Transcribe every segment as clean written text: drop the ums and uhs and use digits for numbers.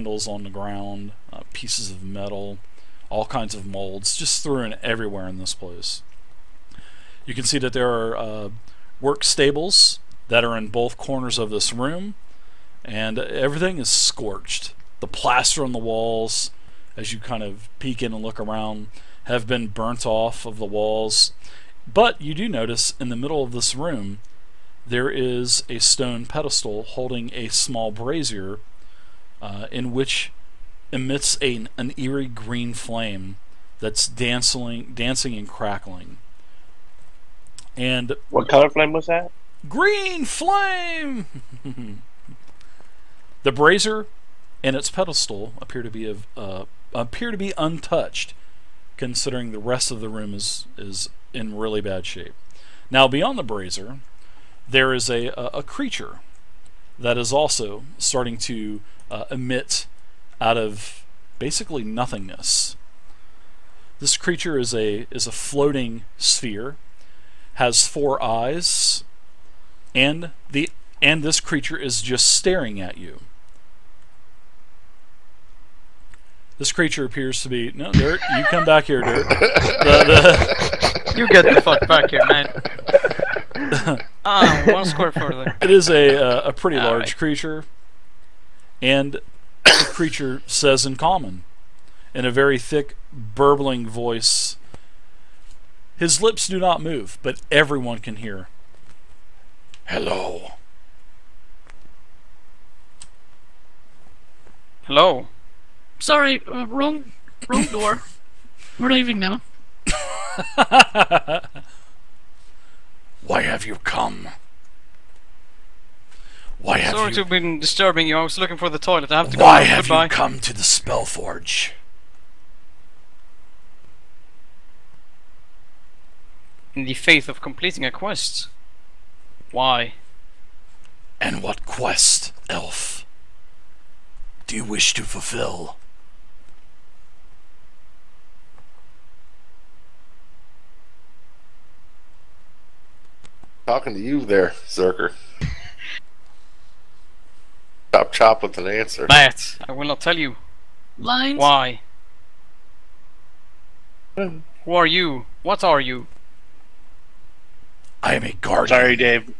spindles on the ground, pieces of metal, all kinds of molds, just strewn everywhere in this place. You can see that there are work stables that are in both corners of this room, and everything is scorched. The plaster on the walls, as you kind of peek in and look around, have been burnt off of the walls. But you do notice in the middle of this room there is a stone pedestal holding a small brazier in which emits an eerie green flame that's dancing and crackling. And what color flame was that? Green flame! The brazier and its pedestal appear to be untouched, considering the rest of the room is in really bad shape. Now, beyond the brazier, there is a creature that is also starting to emit out of basically nothingness. This creature is a floating sphere, has 4 eyes, and this creature is just staring at you. This creature appears to be... No, Dirt, you come back here, Dirt. You get the fuck back here, man. 1 square further. It is a pretty large creature, and the creature says in common, in a very thick, burbling voice. His lips do not move, but everyone can hear. Hello. Hello. Sorry, wrong door. We're leaving now. Why have you come? Why have Sorry you... to have been disturbing you. I was looking for the toilet. I have to go. Why have Goodbye. you come to the Spellforge? In the faith of completing a quest. Why? And what quest, elf, do you wish to fulfill? Talking to you there, Zerker. Chop with an answer. That I will not tell you. Lines? Why? Who are you? What are you? I am a guardian. Sorry, Dave.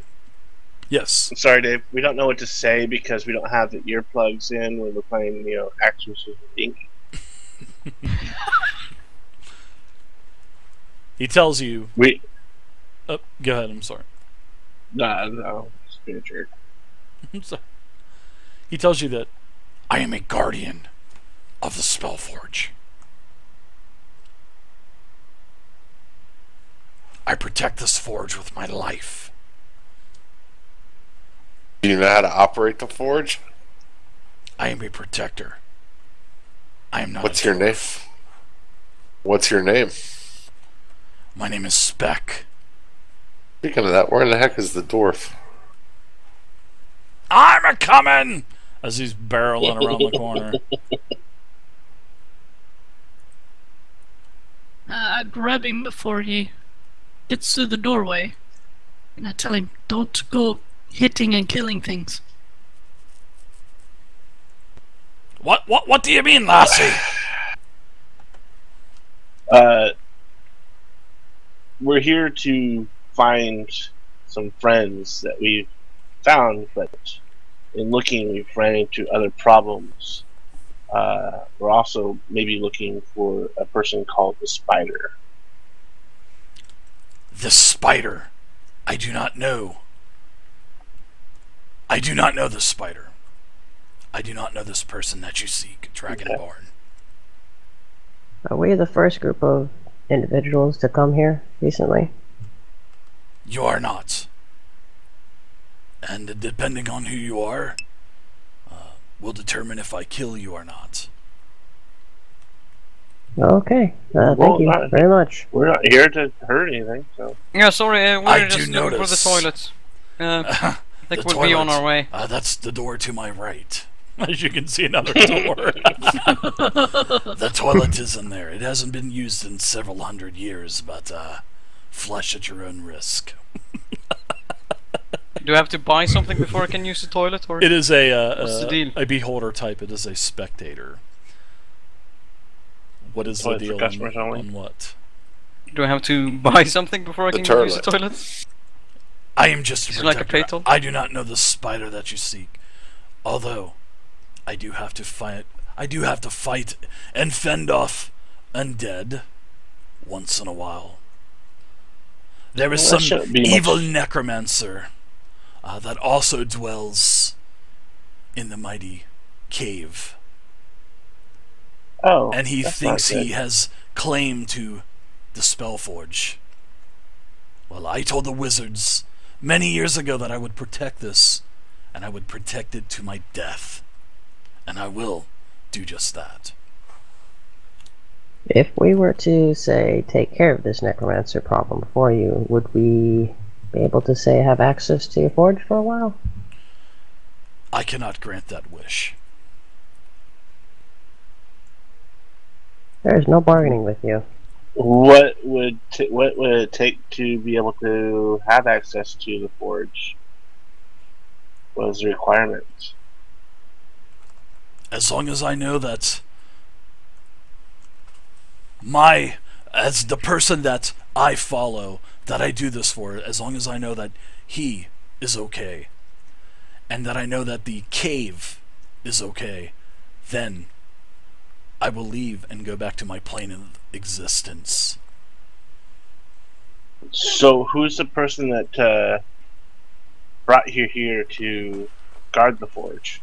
Yes. Sorry, Dave. We don't know what to say because we don't have the earplugs in when we're playing, Action versus Ink. He tells you... Oh, go ahead, I'm sorry. No. Just being a jerk. I'm sorry. He tells you that I am a guardian of the Spellforge. I protect this forge with my life. Do you know how to operate the forge? I am a protector. I am not. What's your name? What's your name? My name is Speck. Speaking of that, where in the heck is the dwarf? I'm a comin'! As he's barreling around the corner. I grab him before he gets through the doorway, and I tell him, don't go hitting and killing things. What do you mean, lassie? We're here to find some friends that we've found, but in looking, we've ran into other problems. We're also maybe looking for a person called the Spider. The Spider? I do not know. I do not know the Spider. I do not know this person that you seek, Dragonborn. Are we the first group of individuals to come here recently? You are not. And depending on who you are, will determine if I kill you or not. Okay, thank you very much. We're not here to hurt anything, so... Yeah, sorry, we're just looking for the notice. toilet. I think The we'll be on our way. That's the door to my right. As you can see, another door. The toilet is in there. It hasn't been used in several hundred years, but flush at your own risk. Do I have to buy something before I can use the toilet, or It is what's the deal? a beholder type. It is a spectator. What is the Toilet for deal customers only? on what? Do I have to buy something before I The can use the toilet? I am just a It's like a protector. Payton? I do not know the spider that you seek. Although, I do have to fight. I do have to fight and fend off undead once in a while. There is Well, that some shouldn't be evil much. necromancer that also dwells in the mighty cave, Oh, and he that's thinks not he good. has claim to the Spellforge. Well, I told the wizards many years ago that I would protect this, and I would protect it to my death. And I will do just that. If we were to, say, take care of this necromancer problem for you, would we be able to, say, have access to your forge for a while? I cannot grant that wish. There's no bargaining with you. What would it take to be able to have access to the forge? What is the requirement? As long as I know that as the person that I follow, that I do this for, as long as I know that he is okay, and that I know that the cave is okay, then I will leave and go back to my plane of existence. So, who's the person that brought you here to guard the forge?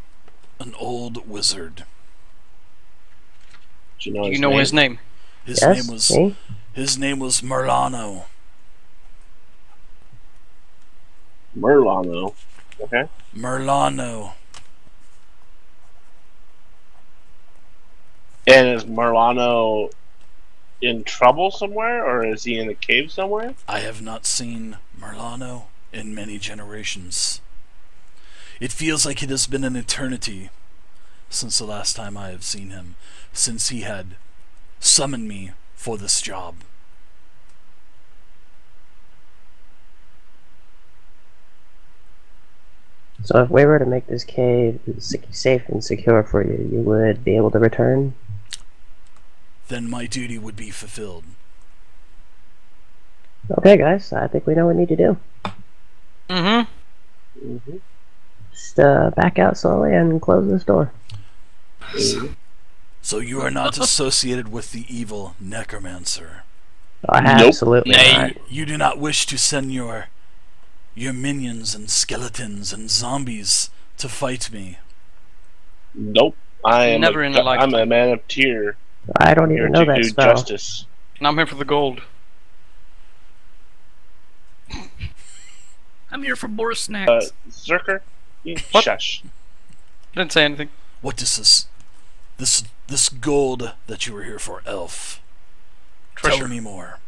An old wizard. Do you know Do his you know name? his name? His Yes, me? name was Merlano. Merlano. Okay. Merlano. And is Merlano in trouble somewhere, or is he in a cave somewhere? I have not seen Merlano in many generations. It feels like it has been an eternity since the last time I have seen him, since he had summoned me for this job. So if we were to make this cave safe and secure for you, you would be able to return? Then my duty would be fulfilled. Okay, guys, I think we know what we need to do. Mm-hmm. Mm-hmm. Just back out slowly and close this door. So you are not associated with the evil necromancer. Nope. Absolutely Nay. not. You do not wish to send your minions and skeletons and zombies to fight me. Nope. I am Never in a I'm lifetime. a man of tier I don't here even know to that do spell. justice. And I'm here for the gold. I'm here for more snacks. Zerker, you What? shush. Didn't say anything. What is this gold that you were here for, elf? Treasure. Tell me more.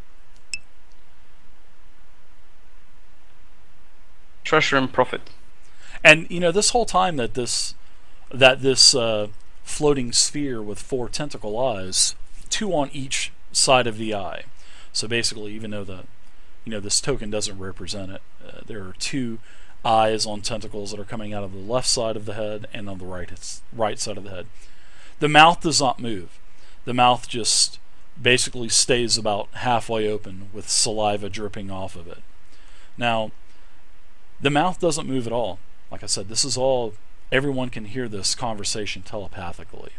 Treasure and profit. And you know, this whole time that this floating sphere with 4 tentacle eyes, 2 on each side of the eye. So basically, even though this token doesn't represent it, there are 2 eyes on tentacles that are coming out of the left side of the head and on the right side of the head. The mouth does not move. The mouth just basically stays about halfway open with saliva dripping off of it. Now, the mouth doesn't move at all. Like I said, this is all, everyone can hear this conversation telepathically.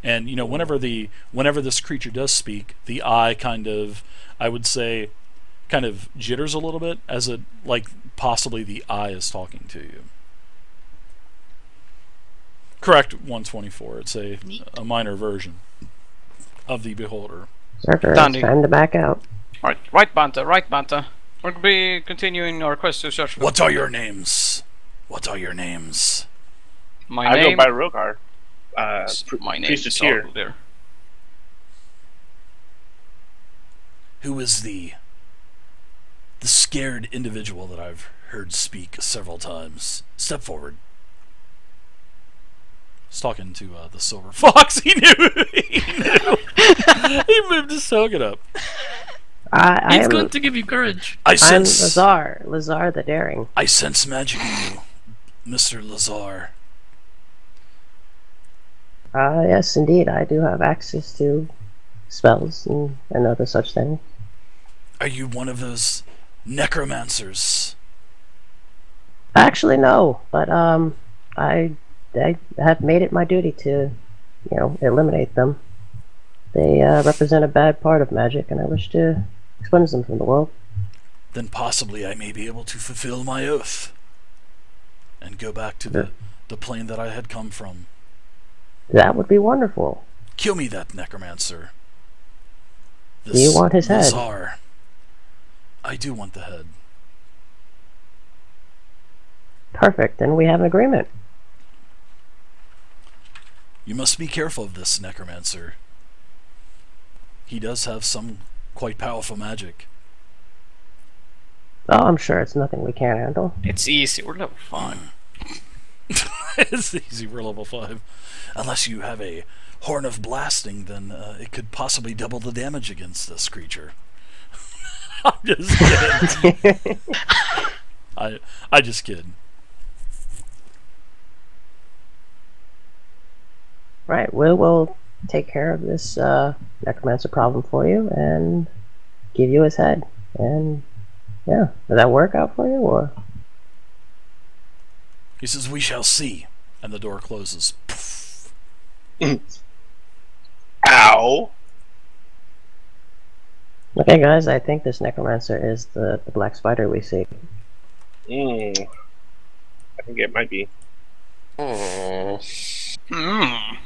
And you know, whenever this creature does speak, the eye kind of, I would say, kind of jitters a little bit, as it, like, possibly the eye is talking to you. Correct, 124. It's a minor version of the beholder. Zerker, Dandy. it's time to back out. Right, Banta, right, Banta. We're gonna be continuing our quest to search for What are your names? What are your names? my I name. go by Rogar. My name priest is of tier. Arveldir. Who is the scared individual that I've heard speak several times? Step forward. I was talking to the silver fox. He knew. He moved his token up. I He's am. going to give you courage. I I'm sense. Lazar the Daring. I sense magic in you, Mr. Lazar. Yes, indeed, I do have access to spells and other such things. Are you one of those necromancers? Actually, no, but I have made it my duty to, eliminate them. They represent a bad part of magic, and I wish to expunge them from the world. Then possibly I may be able to fulfill my oath and go back to the plane that I had come from. That would be wonderful. Kill me that necromancer. Do you want his head? Lazar. I do want the head. Perfect, then we have an agreement. You must be careful of this necromancer. He does have some quite powerful magic. Oh, I'm sure it's nothing we can't handle. It's easy. We're level 5. It's easy, we're level 5. Unless you have a horn of blasting, then it could possibly double the damage against this creature. I'm just kidding. I just kid. Right, we'll take care of this necromancer problem for you and give you his head. And yeah, does that work out for you, or? He says, "We shall see," and the door closes. Ow! Okay, guys, I think this necromancer is the black spider we see. I think it might be. Oh. Mm.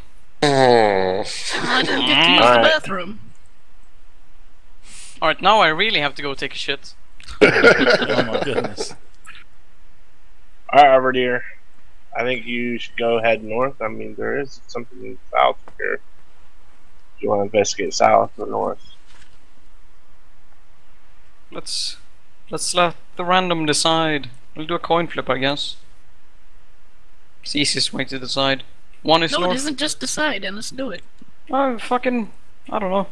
Oh. I didn't get to use the Alright. bathroom. Alright, now I really have to go take a shit. Oh my goodness. Alright, Arveldir. I think you should go head north. I mean, there is something south here. If you want to investigate south or north. Let's let the random decide. We'll do a coin flip, I guess. It's the easiest way to decide. One is No, it north. isn't. Just decide and let's do it. Oh, fucking... I don't know.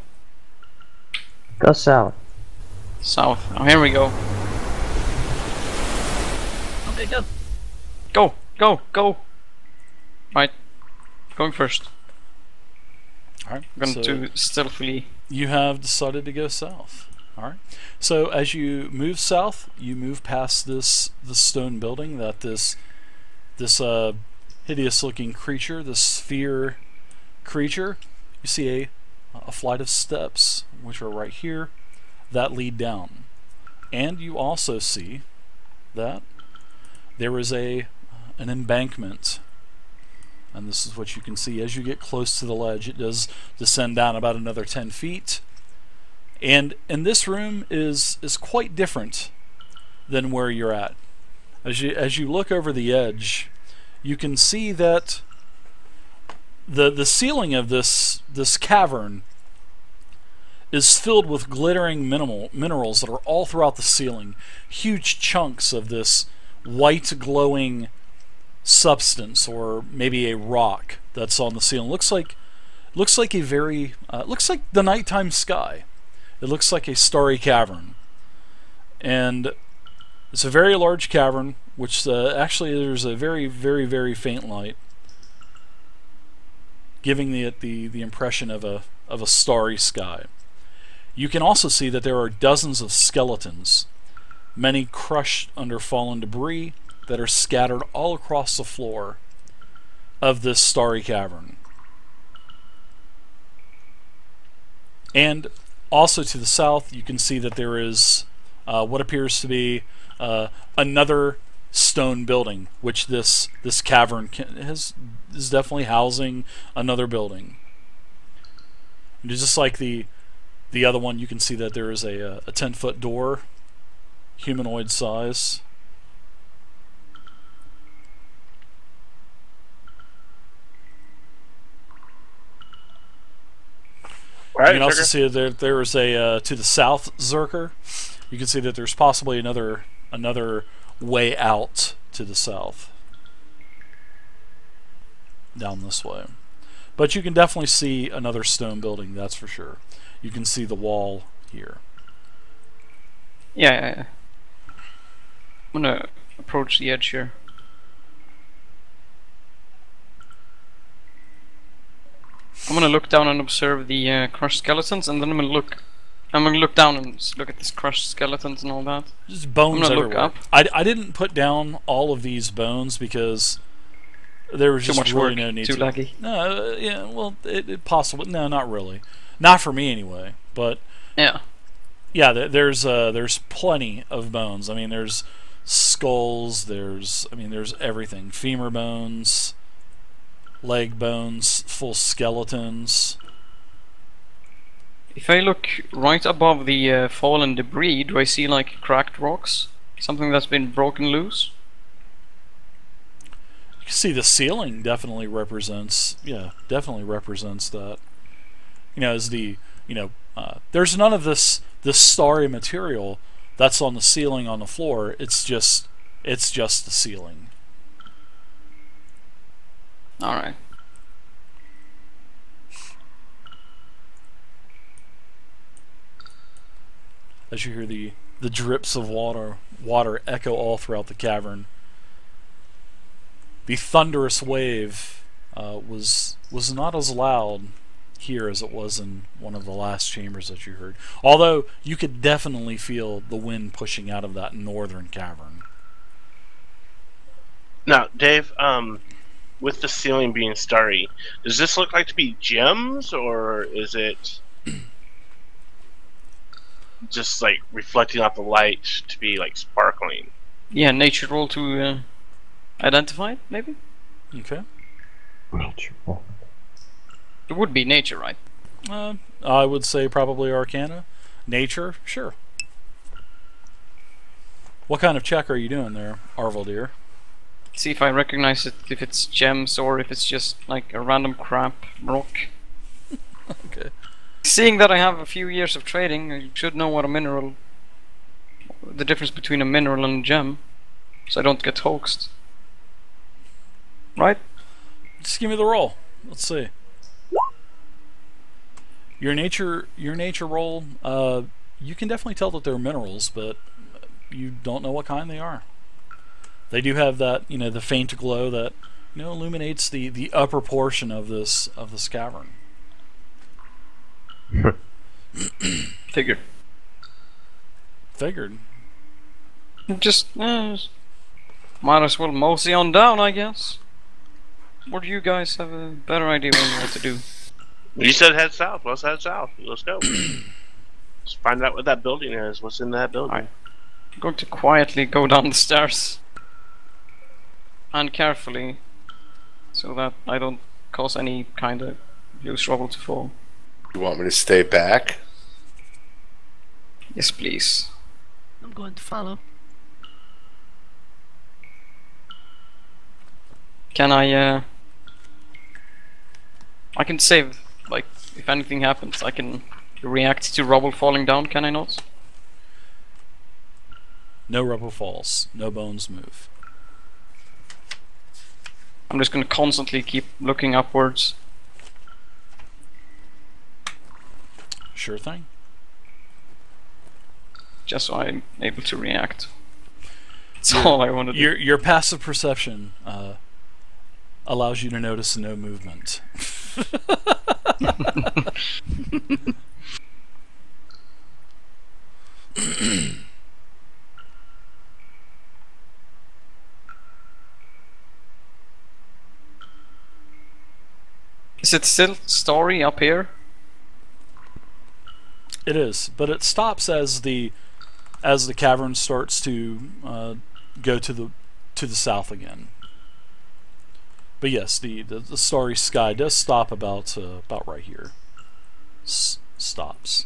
Go south. South. Oh, here we go. Okay, go. Go! Go! Go! Right. Going first. Alright, I'm going so to stealthily... you have decided to go south. Alright. So as you move south, you move past this stone building that this hideous looking creature, this sphere creature, you see a flight of steps which are right here that lead down. And you also see that there is an embankment, and this is what you can see as you get close to the ledge. It does descend down about another 10 feet, and this room is quite different than where you're at. As you look over the edge, you can see that the ceiling of this cavern is filled with glittering minerals that are all throughout the ceiling. Huge chunks of this white glowing substance, or maybe a rock that's on the ceiling. Looks like a very looks like the nighttime sky. It looks like a starry cavern, and it's a very large cavern. Which actually there's a very, very, very faint light, giving it the impression of a starry sky. You can also see that there are dozens of skeletons, many crushed under fallen debris that are scattered all across the floor of this starry cavern. And also to the south, you can see that there is what appears to be another stone building, which this cavern is definitely housing another building. And just like the other one, you can see that there is a 10-foot door, humanoid size. Right, You can also see that there is a to the south, Zerker. You can see that there's possibly another way out to the south, down this way. But you can definitely see another stone building, that's for sure. You can see the wall here. Yeah. I'm gonna approach the edge here. I'm gonna look down and observe the crushed skeletons, and then I'm gonna look down and look at these crushed skeletons and all that. Just bones I'm gonna everywhere. look up. I didn't put down all of these bones because there was Too just much really work, no need too to. laggy. No, yeah, well, it possible. No, not really. Not for me anyway. But Yeah. yeah, there's plenty of bones. I mean, there's skulls. There's everything. Femur bones, leg bones, full skeletons. If I look right above the fallen debris, do I see like cracked rocks? Something that's been broken loose? You can see the ceiling definitely represents. Yeah, definitely represents that. As the there's none of this starry material that's on the ceiling on the floor. It's just the ceiling. All right. As you hear the drips of water echo all throughout the cavern. The thunderous wave was not as loud here as it was in one of the last chambers that you heard. Although you could definitely feel the wind pushing out of that northern cavern. Now, Dave, with the ceiling being starry, does this look like to be gems, or is it just like reflecting off the light to be like sparkling? Yeah, nature roll to identify it, maybe? Okay. Nature. It would be nature, right? I would say probably Arcana. Nature, sure. What kind of check are you doing there, Arveldir? See if I recognize it, if it's gems or if it's just like a random crap rock. Okay. Seeing that I have a few years of trading, I should know what the difference between a mineral and a gem, so I don't get hoaxed. Right? Just give me the roll. Let's see. Your nature roll, you can definitely tell that they're minerals, but you don't know what kind they are. They do have that, the faint glow that, illuminates the upper portion of this cavern. Figured. Just, might as well mosey on down, I guess. Or do you guys have a better idea what to do? You said head south. Let's head south. Let's go. Let's find out what that building is. What's in that building? Alright. I'm going to quietly go down the stairs. And carefully. So that I don't cause any kind of loose rubble to fall. You want me to stay back? Yes, please. I'm going to follow. Can I can save, like, if anything happens, I can react to rubble falling down, can I not? No rubble falls. No bones move. I'm just gonna constantly keep looking upwards. Sure thing. Just so I'm able to react. That's all I want to do. Your passive perception allows you to notice no movement. Is it still story up here? It is, but it stops as the cavern starts to go to the south again. But yes, the starry sky does stop about right here. Stops.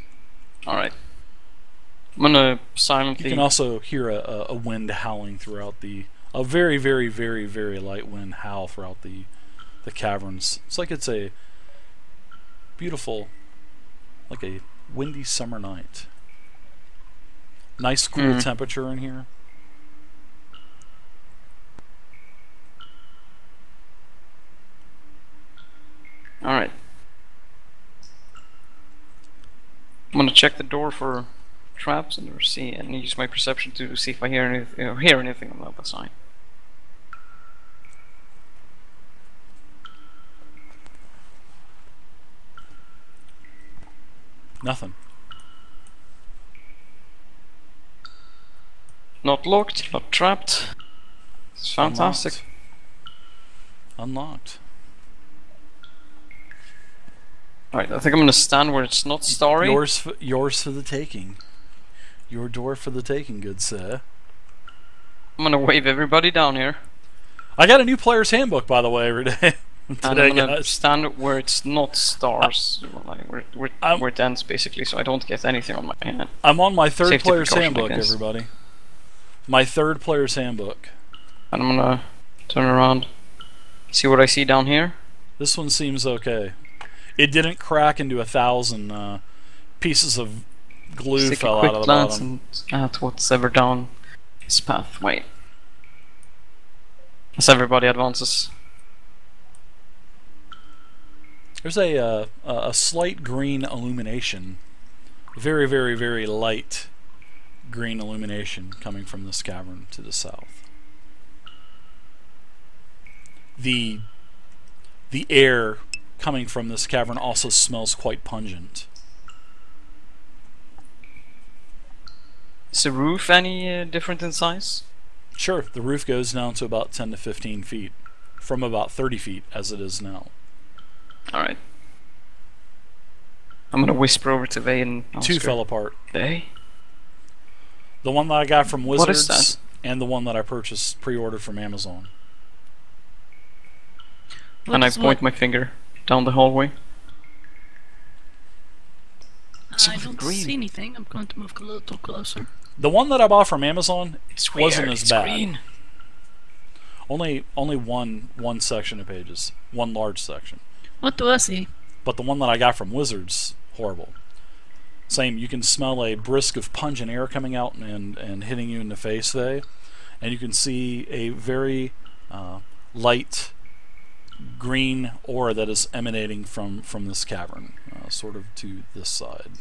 All right. I'm gonna silently. You can also hear a wind howling throughout a very, very, very, very light wind howl throughout the caverns. It's like it's a beautiful, like a windy summer night. Nice cool temperature in here. Alright. I'm gonna check the door for traps and see, and use my perception to see if I hear anything on the other side. Nothing. Not locked, not trapped. It's fantastic. Unlocked. Alright, I think I'm gonna stand where it's not starry. Yours for the taking. Your door for the taking, good sir. I'm gonna wave everybody down here. I got a new player's handbook, by the way, every day. And Today, I'm gonna guys. stand where it's not stars, like where it ends basically, so I don't get anything on my hand. I'm on my third Safety player's precaution, I handbook, guess. everybody. My third player's handbook. And I'm gonna turn around, see what I see down here. This one seems okay. It didn't crack into 1,000 pieces of glue Take fell a quick out of the glance bottom. at what's ever down this pathway. As everybody advances. There's a slight green illumination. Very, very, very light green illumination coming from this cavern to the south. The air coming from this cavern also smells quite pungent. Is the roof any different in size? Sure, the roof goes down to about 10 to 15 feet, from about 30 feet as it is now. Alright. I'm gonna whisper over to Vay and ask Two her. fell apart. Vay? The one that I got from What is Wizards, that? and the one that I purchased pre-ordered from Amazon. And I point my finger down the hallway. I Something don't green. see anything. I'm going to move a little closer. The one that I bought from Amazon It's wasn't weird, as it's bad. green. Only one section of pages, one large section. What do I see? But the one that I got from Wizards, horrible. Same, you can smell a brisk of pungent air coming out and hitting you in the face there, and you can see a very light green aura that is emanating from this cavern, sort of to this side.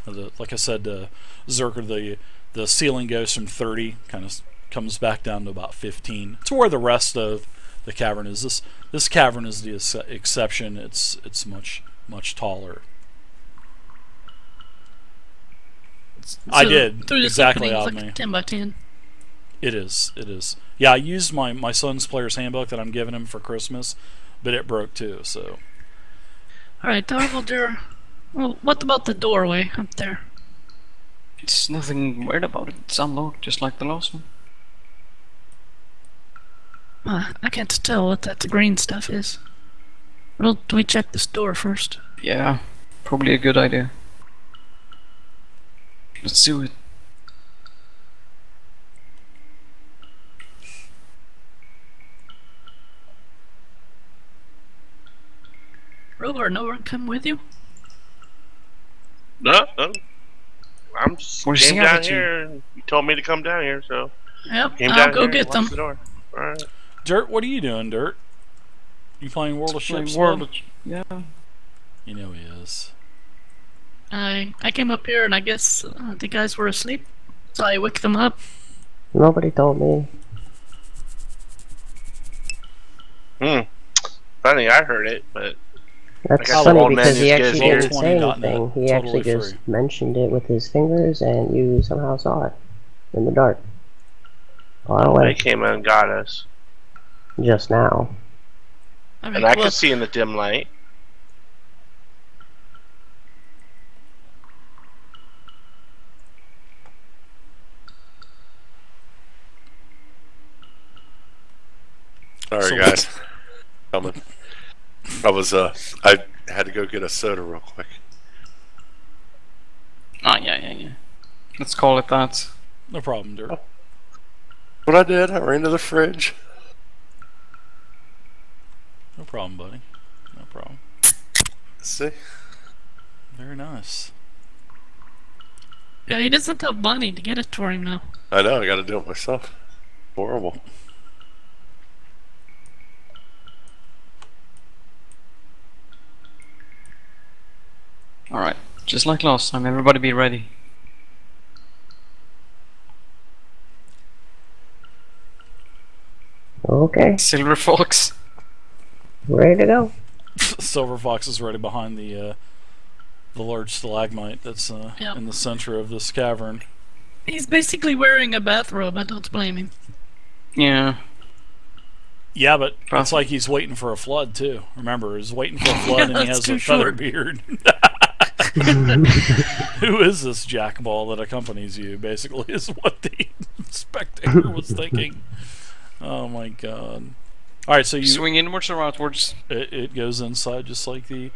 Like I said, Zerker, the ceiling goes from 30, kind of comes back down to about 15. To where the rest of the cavern is. This cavern is the exception. It's much taller. I did through this exactly opening, out it's of like me. 10 by 10. It is. Yeah, I used my son's player's handbook that I'm giving him for Christmas, but it broke too. So. Alright, Arveldir. Well, what about the doorway up there? It's nothing weird about it. It's unlocked, just like the last one. I can't tell what that green stuff is. Well, do we check this door first? Yeah, probably a good idea. Let's do it. Rogar, no one come with you? No. I'm just Where's came the down other two? here. And you told me to come down here, so Yep, came I'll down go here get and them. watched the door. All right. Dirt, what are you doing, Dirt? You playing World of Playing Ships? World still? of- Yeah. You know he is. I came up here and I guess the guys were asleep, so I woke them up. Nobody told me. Funny, I heard it, but That's I got funny the old because he man actually just didn't scared. say Roll20.net, anything. He totally actually just free. mentioned it with his fingers, and you somehow saw it in the dark. Far they away, came and got us, just now. and I Alright, well, could see in the dim light. Sorry, So- guys. Coming. I had to go get a soda real quick. Ah, yeah. Let's call it that. No problem, Dirt. What I did, I ran to the fridge. No problem, buddy. No problem. See? Very nice. yeah, he doesn't have money to get it for him now. I know, I gotta do it myself. Horrible. Alright, Just like last time, everybody be ready. Okay, Silver Fox. ready to go. Silver Fox is right behind the large stalagmite that's Yep. in the center of this cavern. He's basically wearing a bathrobe. I don't blame him. Yeah. Yeah, but it's Probably. like he's waiting for a flood too. Remember, he's waiting for a flood and he That's has a too feather short. beard. Who is this jackball that accompanies you? Basically, is what the spectator was thinking. Oh my god! All right, so you Swing inwards or outwards? it goes inside just like the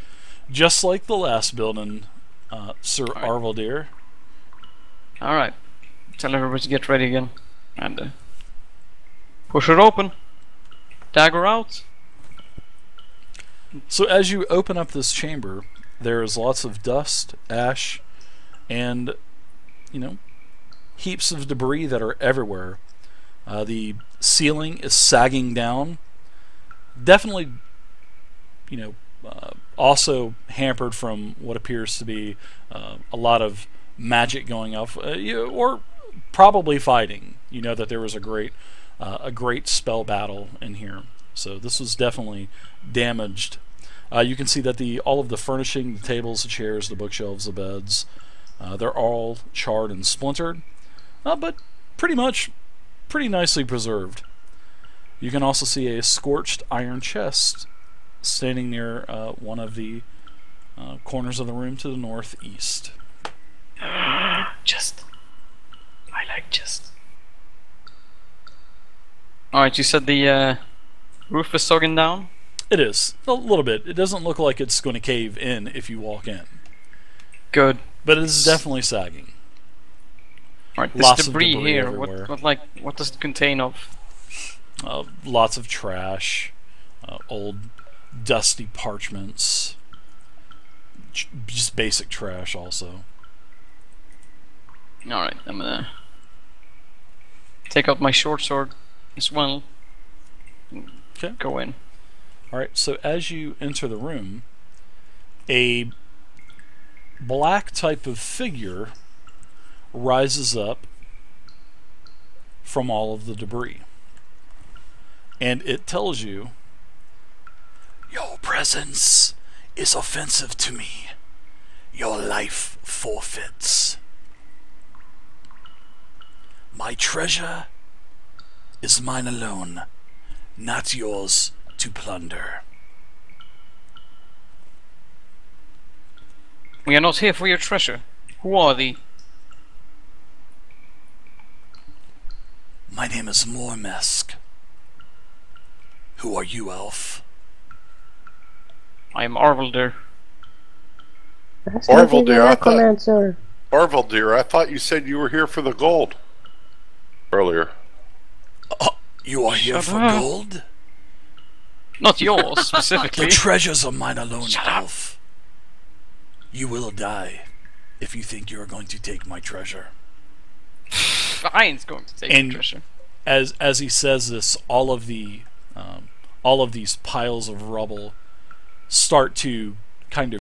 last building, Sir Arveldir. Alright. Tell everybody to get ready again. And push it open. Dagger out. So as you open up this chamber, there is lots of dust, ash, and heaps of debris that are everywhere. The ceiling is sagging down. Definitely, also hampered from what appears to be a lot of magic going off, or probably fighting. You know that there was a great spell battle in here, so this was definitely damaged. You can see that all of the furnishing, the tables, the chairs, the bookshelves, the beds, they're all charred and splintered, but pretty nicely preserved. You can also see a scorched iron chest standing near one of the corners of the room to the northeast. Chest. I like chest. Alright, you said the roof is sagging down? It is, a little bit. It doesn't look like it's going to cave in if you walk in, Good. but it is definitely sagging. Alright, this Lots of debris, debris here, everywhere. what does it contain of? Lots of trash, old dusty parchments, just basic trash also. Alright, I'm gonna take out my short sword as well. Okay. Go in. Alright, so as you enter the room, a black type of figure rises up from all of the debris. And it tells you, "Your presence is offensive to me. Your life forfeits. My treasure is mine alone, not yours to plunder." We are not here for your treasure. Who are thee? My name is Mormesk. Who are you, elf? I am Arveldir. That's gonna be the Arveldir, I thought- necromancer. Arveldir, I thought you said you were here for the gold earlier. You are here Shut for up. gold? Not yours, The specifically. treasures are mine alone, Shut up. elf. You will die if you think you are going to take my treasure. Fine's going to take And- the treasure. As he says this, all of these piles of rubble start to kind of